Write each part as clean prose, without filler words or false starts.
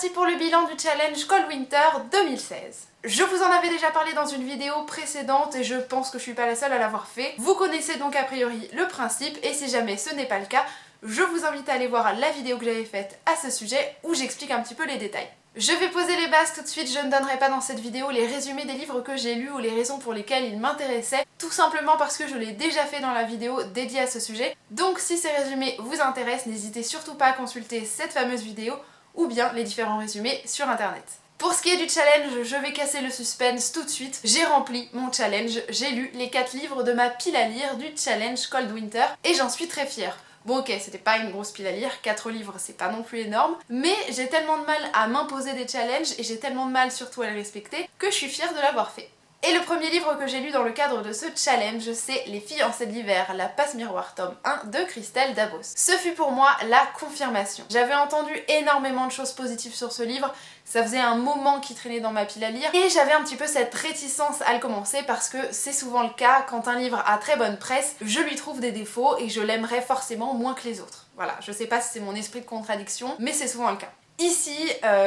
parti pour le bilan du challenge Cold Winter 2016. Je vous en avais déjà parlé dans une vidéo précédente et je pense que je suis pas la seule à l'avoir fait. Vous connaissez donc a priori le principe et si jamais ce n'est pas le cas, je vous invite à aller voir la vidéo que j'avais faite à ce sujet où j'explique un petit peu les détails. Je vais poser les bases tout de suite, je ne donnerai pas dans cette vidéo les résumés des livres que j'ai lus ou les raisons pour lesquelles ils m'intéressaient, tout simplement parce que je l'ai déjà fait dans la vidéo dédiée à ce sujet. Donc si ces résumés vous intéressent, n'hésitez surtout pas à consulter cette fameuse vidéo ou bien les différents résumés sur internet. Pour ce qui est du challenge, je vais casser le suspense tout de suite. J'ai rempli mon challenge, j'ai lu les 4 livres de ma pile à lire du challenge Cold Winter et j'en suis très fière. Bon ok, c'était pas une grosse pile à lire, 4 livres c'est pas non plus énorme, mais j'ai tellement de mal à m'imposer des challenges et j'ai tellement de mal surtout à les respecter que je suis fière de l'avoir fait. Et le premier livre que j'ai lu dans le cadre de ce challenge, c'est Les fiancées de l'hiver, la passe-miroir tome 1 de Christelle Dabos. Ce fut pour moi la confirmation. J'avais entendu énormément de choses positives sur ce livre, ça faisait un moment qu'il traînait dans ma pile à lire, et j'avais un petit peu cette réticence à le commencer parce que c'est souvent le cas, quand un livre a très bonne presse, je lui trouve des défauts et je l'aimerais forcément moins que les autres. Voilà, je sais pas si c'est mon esprit de contradiction, mais c'est souvent le cas. Ici,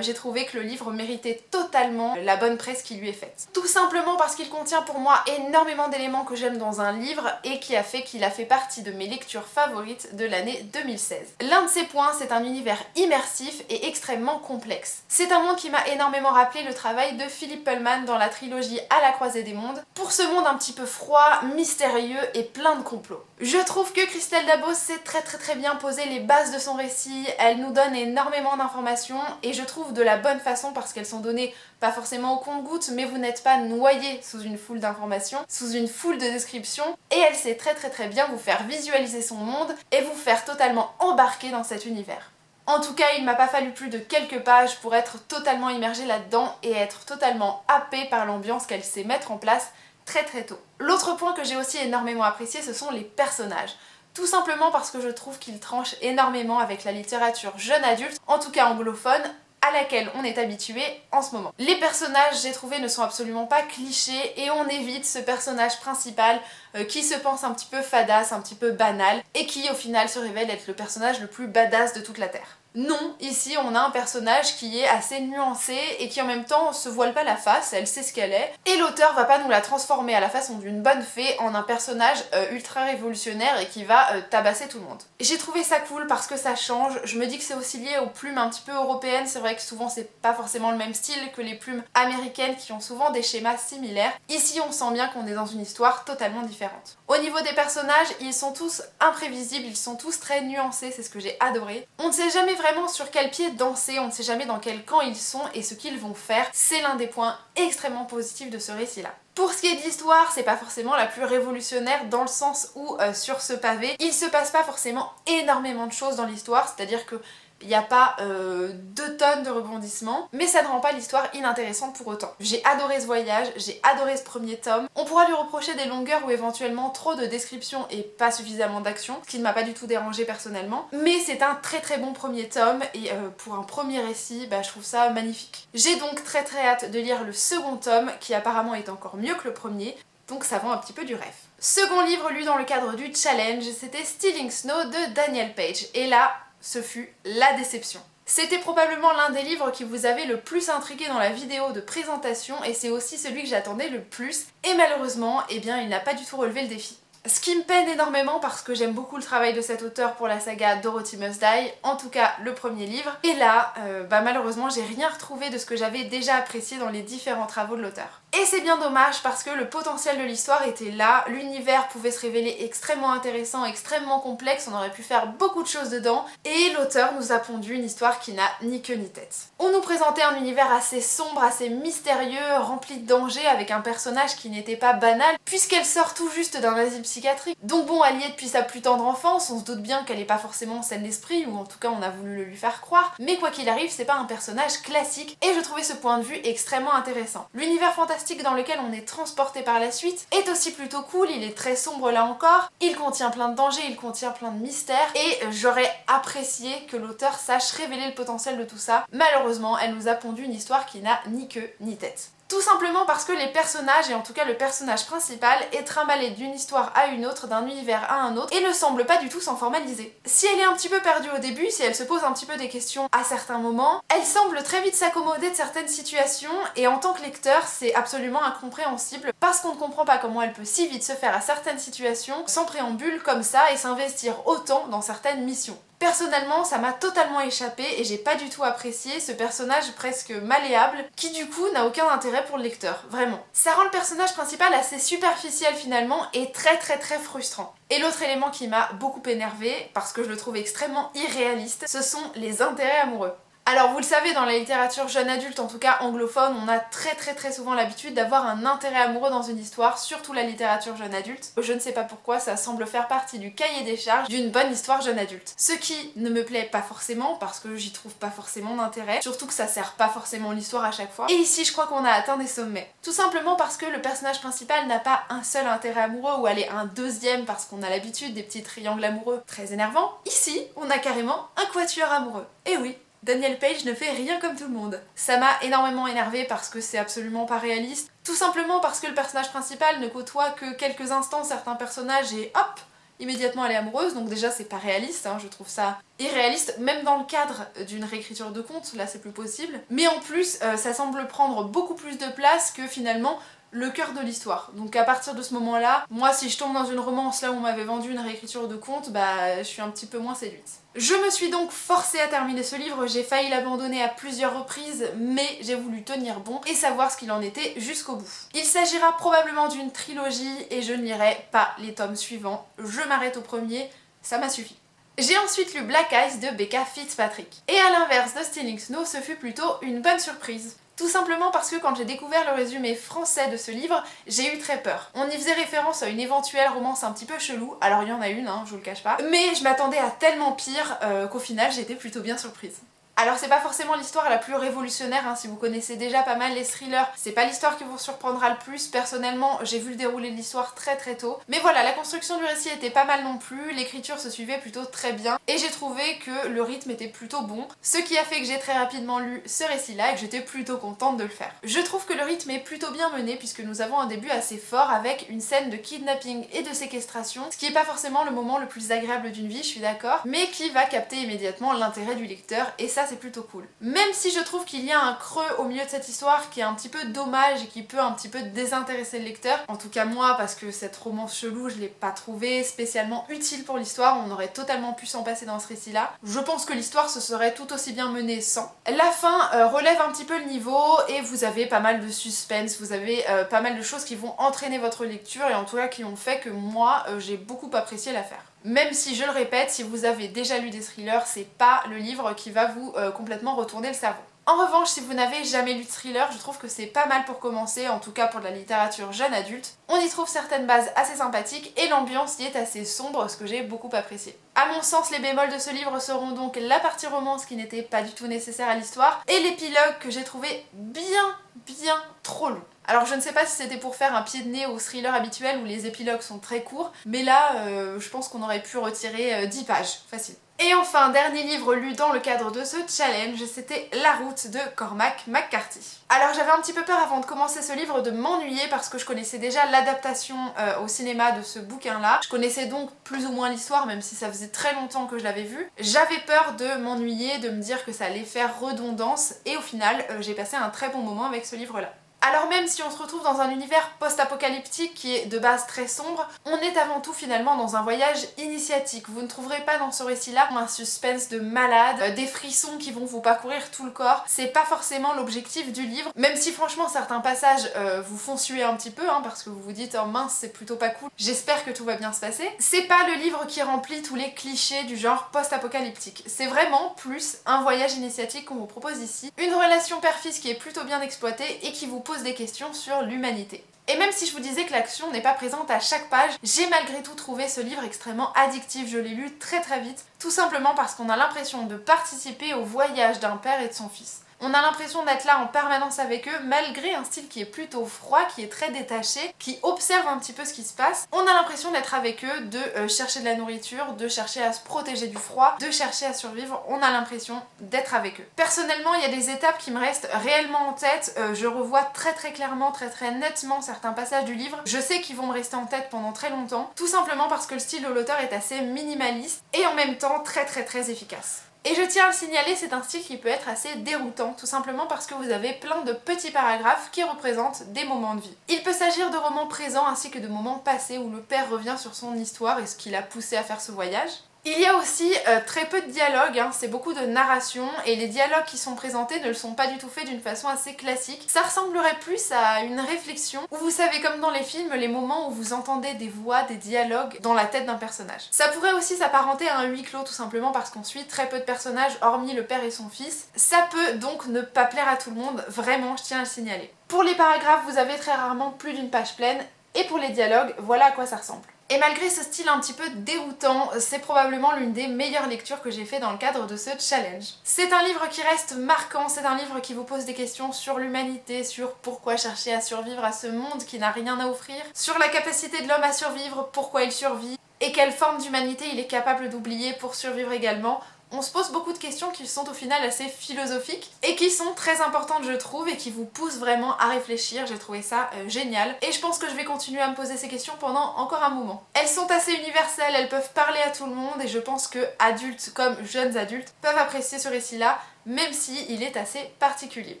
j'ai trouvé que le livre méritait totalement la bonne presse qui lui est faite. Tout simplement parce qu'il contient pour moi énormément d'éléments que j'aime dans un livre et qui a fait qu'il a fait partie de mes lectures favorites de l'année 2016. L'un de ces points, c'est un univers immersif et extrêmement complexe. C'est un monde qui m'a énormément rappelé le travail de Philip Pullman dans la trilogie À la croisée des mondes, pour ce monde un petit peu froid, mystérieux et plein de complots. Je trouve que Christelle Dabos sait très bien poser les bases de son récit, elle nous donne énormément d'informations et je trouve de la bonne façon parce qu'elles sont données pas forcément au compte-gouttes, mais vous n'êtes pas noyé sous une foule d'informations, sous une foule de descriptions, et elle sait très bien vous faire visualiser son monde et vous faire totalement embarquer dans cet univers. En tout cas, il m'a pas fallu plus de quelques pages pour être totalement immergée là-dedans et être totalement happée par l'ambiance qu'elle sait mettre en place très tôt. L'autre point que j'ai aussi énormément apprécié, ce sont les personnages. Tout simplement parce que je trouve qu'ils tranchent énormément avec la littérature jeune adulte, en tout cas anglophone, à laquelle on est habitué en ce moment. Les personnages, j'ai trouvé, ne sont absolument pas clichés et on évite ce personnage principal qui se pense un petit peu fadasse, un petit peu banal et qui au final se révèle être le personnage le plus badass de toute la Terre. Non, ici on a un personnage qui est assez nuancé et qui en même temps se voile pas la face, elle sait ce qu'elle est, et l'auteur va pas nous la transformer à la façon d'une bonne fée en un personnage ultra révolutionnaire et qui va tabasser tout le monde. J'ai trouvé ça cool parce que ça change, je me dis que c'est aussi lié aux plumes un petit peu européennes, c'est vrai que souvent c'est pas forcément le même style que les plumes américaines qui ont souvent des schémas similaires. Ici on sent bien qu'on est dans une histoire totalement différente. Au niveau des personnages, ils sont tous imprévisibles, ils sont tous très nuancés, c'est ce que j'ai adoré. On ne sait jamais vraiment sur quel pied danser, on ne sait jamais dans quel camp ils sont et ce qu'ils vont faire, c'est l'un des points extrêmement positifs de ce récit-là. Pour ce qui est de l'histoire, c'est pas forcément la plus révolutionnaire dans le sens où sur ce pavé, il se passe pas forcément énormément de choses dans l'histoire, c'est-à-dire que il n'y a pas 2 tonnes de rebondissements, mais ça ne rend pas l'histoire inintéressante pour autant. J'ai adoré ce voyage, j'ai adoré ce premier tome. On pourra lui reprocher des longueurs ou éventuellement trop de descriptions et pas suffisamment d'action, ce qui ne m'a pas du tout dérangé personnellement. Mais c'est un très bon premier tome et pour un premier récit, je trouve ça magnifique. J'ai donc très hâte de lire le second tome qui apparemment est encore mieux que le premier. Donc ça vend un petit peu du rêve. Second livre lu dans le cadre du challenge, c'était Stealing Snow de Daniel Page. Et là, ce fut la déception. C'était probablement l'un des livres qui vous avait le plus intrigué dans la vidéo de présentation et c'est aussi celui que j'attendais le plus. Et malheureusement, il n'a pas du tout relevé le défi. Ce qui me peine énormément parce que j'aime beaucoup le travail de cet auteur pour la saga Dorothy Must Die, en tout cas le premier livre. Et là, malheureusement, j'ai rien retrouvé de ce que j'avais déjà apprécié dans les différents travaux de l'auteur. Et c'est bien dommage parce que le potentiel de l'histoire était là, l'univers pouvait se révéler extrêmement intéressant, extrêmement complexe, on aurait pu faire beaucoup de choses dedans, et l'auteur nous a pondu une histoire qui n'a ni queue ni tête. On nous présentait un univers assez sombre, assez mystérieux, rempli de dangers, avec un personnage qui n'était pas banal, puisqu'elle sort tout juste d'un asile psychiatrique. Donc bon, elle y est depuis sa plus tendre enfance, on se doute bien qu'elle n'est pas forcément saine d'esprit, ou en tout cas on a voulu le lui faire croire, mais quoi qu'il arrive, c'est pas un personnage classique, et je trouvais ce point de vue extrêmement intéressant. L'univers fantastique dans lequel on est transporté par la suite est aussi plutôt cool, il est très sombre là encore, il contient plein de dangers, il contient plein de mystères, et j'aurais apprécié que l'auteur sache révéler le potentiel de tout ça. Malheureusement, elle nous a pondu une histoire qui n'a ni queue ni tête. Tout simplement parce que les personnages, et en tout cas le personnage principal, est trimballé d'une histoire à une autre, d'un univers à un autre, et ne semble pas du tout s'en formaliser. Si elle est un petit peu perdue au début, si elle se pose un petit peu des questions à certains moments, elle semble très vite s'accommoder de certaines situations, et en tant que lecteur, c'est absolument incompréhensible, parce qu'on ne comprend pas comment elle peut si vite se faire à certaines situations, sans préambule comme ça, et s'investir autant dans certaines missions. Personnellement, ça m'a totalement échappé et j'ai pas du tout apprécié ce personnage presque malléable qui du coup n'a aucun intérêt pour le lecteur, vraiment. Ça rend le personnage principal assez superficiel finalement et très frustrant. Et l'autre élément qui m'a beaucoup énervé, parce que je le trouve extrêmement irréaliste, ce sont les intérêts amoureux. Alors vous le savez, dans la littérature jeune adulte, en tout cas anglophone, on a très souvent l'habitude d'avoir un intérêt amoureux dans une histoire, surtout la littérature jeune adulte. Je ne sais pas pourquoi, ça semble faire partie du cahier des charges d'une bonne histoire jeune adulte. Ce qui ne me plaît pas forcément, parce que j'y trouve pas forcément d'intérêt, surtout que ça sert pas forcément l'histoire à chaque fois. Et ici, je crois qu'on a atteint des sommets. Tout simplement parce que le personnage principal n'a pas un seul intérêt amoureux, ou aller un deuxième parce qu'on a l'habitude des petits triangles amoureux très énervants. Ici, on a carrément un quatuor amoureux. Et oui, Daniel Page ne fait rien comme tout le monde. Ça m'a énormément énervée parce que c'est absolument pas réaliste. Tout simplement parce que le personnage principal ne côtoie que quelques instants certains personnages et hop, immédiatement elle est amoureuse, donc déjà c'est pas réaliste, hein, je trouve ça irréaliste, même dans le cadre d'une réécriture de conte, là c'est plus possible. Mais en plus, ça semble prendre beaucoup plus de place que finalement le cœur de l'histoire. Donc à partir de ce moment-là, moi si je tombe dans une romance là où on m'avait vendu une réécriture de conte, bah je suis un petit peu moins séduite. Je me suis donc forcée à terminer ce livre, j'ai failli l'abandonner à plusieurs reprises, mais j'ai voulu tenir bon et savoir ce qu'il en était jusqu'au bout. Il s'agira probablement d'une trilogie et je ne lirai pas les tomes suivants, je m'arrête au premier, ça m'a suffi. J'ai ensuite lu Black Eyes de Becca Fitzpatrick. Et à l'inverse de Stealing Snow, ce fut plutôt une bonne surprise. Tout simplement parce que quand j'ai découvert le résumé français de ce livre, j'ai eu très peur. On y faisait référence à une éventuelle romance un petit peu chelou, alors il y en a une, hein, je vous le cache pas, mais je m'attendais à tellement pire qu'au final j'ai été plutôt bien surprise. Alors c'est pas forcément l'histoire la plus révolutionnaire, hein, si vous connaissez déjà pas mal les thrillers, c'est pas l'histoire qui vous surprendra le plus. Personnellement, j'ai vu le déroulé de l'histoire très tôt. Mais voilà, la construction du récit était pas mal non plus, l'écriture se suivait plutôt très bien, et j'ai trouvé que le rythme était plutôt bon, ce qui a fait que j'ai très rapidement lu ce récit-là et que j'étais plutôt contente de le faire. Je trouve que le rythme est plutôt bien mené puisque nous avons un début assez fort avec une scène de kidnapping et de séquestration, ce qui est pas forcément le moment le plus agréable d'une vie, je suis d'accord, mais qui va capter immédiatement l'intérêt du lecteur, et ça c'est plutôt cool. Même si je trouve qu'il y a un creux au milieu de cette histoire qui est un petit peu dommage et qui peut un petit peu désintéresser le lecteur, en tout cas moi, parce que cette romance chelou je l'ai pas trouvée spécialement utile pour l'histoire, on aurait totalement pu s'en passer dans ce récit là. Je pense que l'histoire se serait tout aussi bien menée sans. La fin relève un petit peu le niveau et vous avez pas mal de suspense, vous avez pas mal de choses qui vont entraîner votre lecture et en tout cas qui ont fait que moi j'ai beaucoup apprécié l'affaire. Même si, je le répète, si vous avez déjà lu des thrillers, c'est pas le livre qui va vous complètement retourner le cerveau. En revanche, si vous n'avez jamais lu de thriller, je trouve que c'est pas mal pour commencer, en tout cas pour de la littérature jeune adulte. On y trouve certaines bases assez sympathiques et l'ambiance y est assez sombre, ce que j'ai beaucoup apprécié. À mon sens, les bémols de ce livre seront donc la partie romance qui n'était pas du tout nécessaire à l'histoire et l'épilogue que j'ai trouvé bien trop long. Alors je ne sais pas si c'était pour faire un pied de nez au thriller habituel où les épilogues sont très courts, mais là je pense qu'on aurait pu retirer 10 pages, facile. Et enfin, dernier livre lu dans le cadre de ce challenge, c'était La Route de Cormac McCarthy. Alors j'avais un petit peu peur avant de commencer ce livre de m'ennuyer parce que je connaissais déjà l'adaptation au cinéma de ce bouquin-là. Je connaissais donc plus ou moins l'histoire, même si ça faisait très longtemps que je l'avais vu. J'avais peur de m'ennuyer, de me dire que ça allait faire redondance, et au final, j'ai passé un très bon moment avec ce livre-là. Alors même si on se retrouve dans un univers post-apocalyptique qui est de base très sombre, on est avant tout finalement dans un voyage initiatique. Vous ne trouverez pas dans ce récit-là un suspense de malade, des frissons qui vont vous parcourir tout le corps. C'est pas forcément l'objectif du livre, même si franchement certains passages vous font suer un petit peu, hein, parce que vous vous dites « oh mince, c'est plutôt pas cool, j'espère que tout va bien se passer ». C'est pas le livre qui remplit tous les clichés du genre post-apocalyptique. C'est vraiment plus un voyage initiatique qu'on vous propose ici. Une relation père-fils qui est plutôt bien exploitée et qui vous pose des questions sur l'humanité. Et même si je vous disais que l'action n'est pas présente à chaque page, j'ai malgré tout trouvé ce livre extrêmement addictif. Je l'ai lu très vite, tout simplement parce qu'on a l'impression de participer au voyage d'un père et de son fils. On a l'impression d'être là en permanence avec eux, malgré un style qui est plutôt froid, qui est très détaché, qui observe un petit peu ce qui se passe. On a l'impression d'être avec eux, de chercher de la nourriture, de chercher à se protéger du froid, de chercher à survivre. On a l'impression d'être avec eux. Personnellement, il y a des étapes qui me restent réellement en tête. Je revois très clairement, très nettement certains passages du livre. Je sais qu'ils vont me rester en tête pendant très longtemps, tout simplement parce que le style de l'auteur est assez minimaliste et en même temps très efficace. Et je tiens à le signaler, c'est un style qui peut être assez déroutant, tout simplement parce que vous avez plein de petits paragraphes qui représentent des moments de vie. Il peut s'agir de romans présents ainsi que de moments passés où le père revient sur son histoire et ce qui l'a poussé à faire ce voyage. Il y a aussi très peu de dialogue, c'est beaucoup de narration et les dialogues qui sont présentés ne le sont pas du tout faits d'une façon assez classique. Ça ressemblerait plus à une réflexion où vous savez comme dans les films les moments où vous entendez des voix, des dialogues dans la tête d'un personnage. Ça pourrait aussi s'apparenter à un huis clos tout simplement parce qu'on suit très peu de personnages hormis le père et son fils. Ça peut donc ne pas plaire à tout le monde, vraiment je tiens à le signaler. Pour les paragraphes vous avez très rarement plus d'une page pleine et pour les dialogues voilà à quoi ça ressemble. Et malgré ce style un petit peu déroutant, c'est probablement l'une des meilleures lectures que j'ai fait dans le cadre de ce challenge. C'est un livre qui reste marquant, c'est un livre qui vous pose des questions sur l'humanité, sur pourquoi chercher à survivre à ce monde qui n'a rien à offrir, sur la capacité de l'homme à survivre, pourquoi il survit, et quelle forme d'humanité il est capable d'oublier pour survivre également. On se pose beaucoup de questions qui sont au final assez philosophiques et qui sont très importantes je trouve et qui vous poussent vraiment à réfléchir. J'ai trouvé ça génial et je pense que je vais continuer à me poser ces questions pendant encore un moment. Elles sont assez universelles, elles peuvent parler à tout le monde et je pense que adultes comme jeunes adultes peuvent apprécier ce récit-là même si il est assez particulier.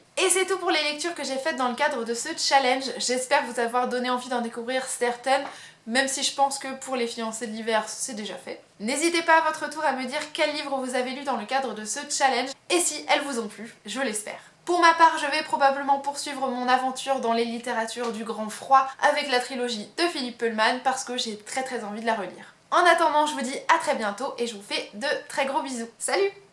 Et c'est tout pour les lectures que j'ai faites dans le cadre de ce challenge. J'espère vous avoir donné envie d'en découvrir certaines, même si je pense que pour les fiancés de l'hiver, c'est déjà fait. N'hésitez pas à votre tour à me dire quels livres vous avez lus dans le cadre de ce challenge et si elles vous ont plu, je l'espère. Pour ma part, je vais probablement poursuivre mon aventure dans les littératures du grand froid avec la trilogie de Philippe Pullman parce que j'ai très envie de la relire. En attendant, je vous dis à très bientôt et je vous fais de très gros bisous. Salut!